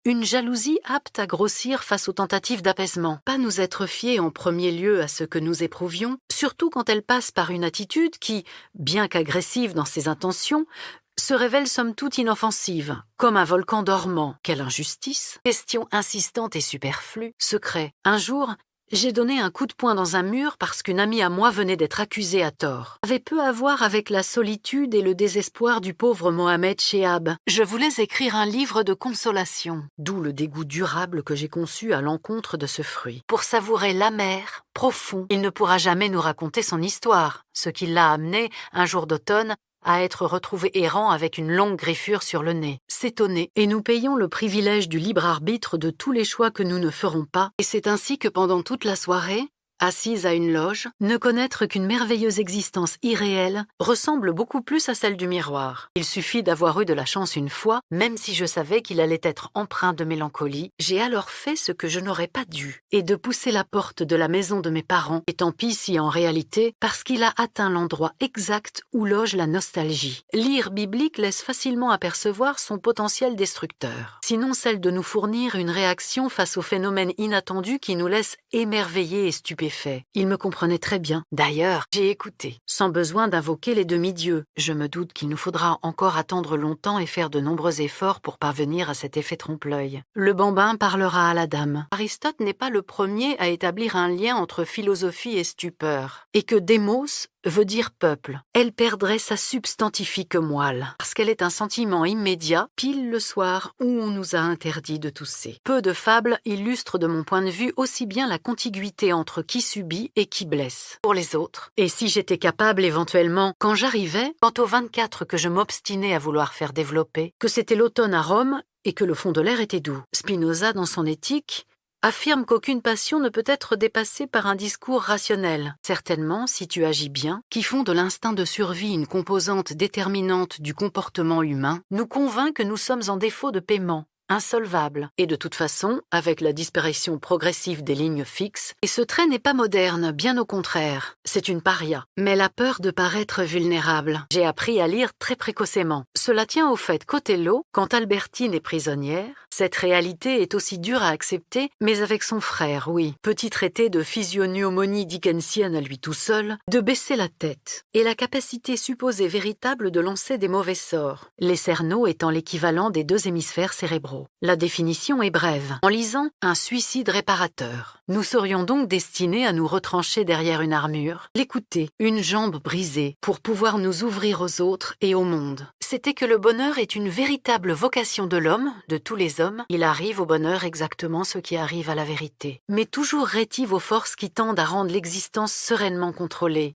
Une jalousie apte à grossir face aux tentatives d'apaisement. Pas nous être fiés en premier lieu à ce que nous éprouvions, surtout quand elle passe par une attitude qui, bien qu'agressive dans ses intentions, se révèle somme toute inoffensive, comme un volcan dormant. Quelle injustice! Question insistante et superflue. Secret. Un jour, j'ai donné un coup de poing dans un mur parce qu'une amie à moi venait d'être accusée à tort. Avait peu à voir avec la solitude et le désespoir du pauvre Mohamed Chehab. Je voulais écrire un livre de consolation, d'où le dégoût durable que j'ai conçu à l'encontre de ce fruit. Pour savourer l'amer, profond, il ne pourra jamais nous raconter son histoire, ce qui l'a amené, un jour d'automne, à être retrouvé errant avec une longue griffure sur le nez. S'étonner, et nous payons le privilège du libre arbitre de tous les choix que nous ne ferons pas, et c'est ainsi que pendant toute la soirée, assise à une loge, ne connaître qu'une merveilleuse existence irréelle ressemble beaucoup plus à celle du miroir. Il suffit d'avoir eu de la chance une fois, même si je savais qu'il allait être empreint de mélancolie, j'ai alors fait ce que je n'aurais pas dû, et de pousser la porte de la maison de mes parents, et tant pis si en réalité, parce qu'il a atteint l'endroit exact où loge la nostalgie. L'ire biblique laisse facilement apercevoir son potentiel destructeur, sinon celle de nous fournir une réaction face au phénomène inattendu qui nous laisse émerveillés et stupéfaits. Il me comprenait très bien. D'ailleurs, j'ai écouté, sans besoin d'invoquer les demi-dieux. Je me doute qu'il nous faudra encore attendre longtemps et faire de nombreux efforts pour parvenir à cet effet trompe-l'œil. Le bambin parlera à la dame. Aristote n'est pas le premier à établir un lien entre philosophie et stupeur, et que démos veut dire peuple. Elle perdrait sa substantifique moelle, parce qu'elle est un sentiment immédiat, pile le soir où on nous a interdit de tousser. Peu de fables illustrent de mon point de vue aussi bien la contiguïté entre qui subit et qui blesse. Pour les autres, et si j'étais capable éventuellement, quand j'arrivais, quant aux 24 que je m'obstinais à vouloir faire développer, que c'était l'automne à Rome et que le fond de l'air était doux. Spinoza, dans son Éthique, affirme qu'aucune passion ne peut être dépassée par un discours rationnel. Certainement, si tu agis bien, qui font de l'instinct de survie une composante déterminante du comportement humain, nous convainc que nous sommes en défaut de paiement, insolvable. Et de toute façon, avec la disparition progressive des lignes fixes, et ce trait n'est pas moderne, bien au contraire. C'est une paria. Mais la peur de paraître vulnérable. J'ai appris à lire très précocement. Cela tient au fait qu'Othello, quand Albertine est prisonnière, cette réalité est aussi dure à accepter, mais avec son frère, oui. Petit traité de physiognomonie dickensienne à lui tout seul, de baisser la tête, et la capacité supposée véritable de lancer des mauvais sorts, les cerneaux étant l'équivalent des deux hémisphères cérébraux. La définition est brève. En lisant un suicide réparateur, nous serions donc destinés à nous retrancher derrière une armure, l'écouter, une jambe brisée, pour pouvoir nous ouvrir aux autres et au monde. C'était que le bonheur est une véritable vocation de l'homme, de tous les hommes. Il arrive au bonheur exactement ce qui arrive à la vérité, mais toujours rétive aux forces qui tendent à rendre l'existence sereinement contrôlée.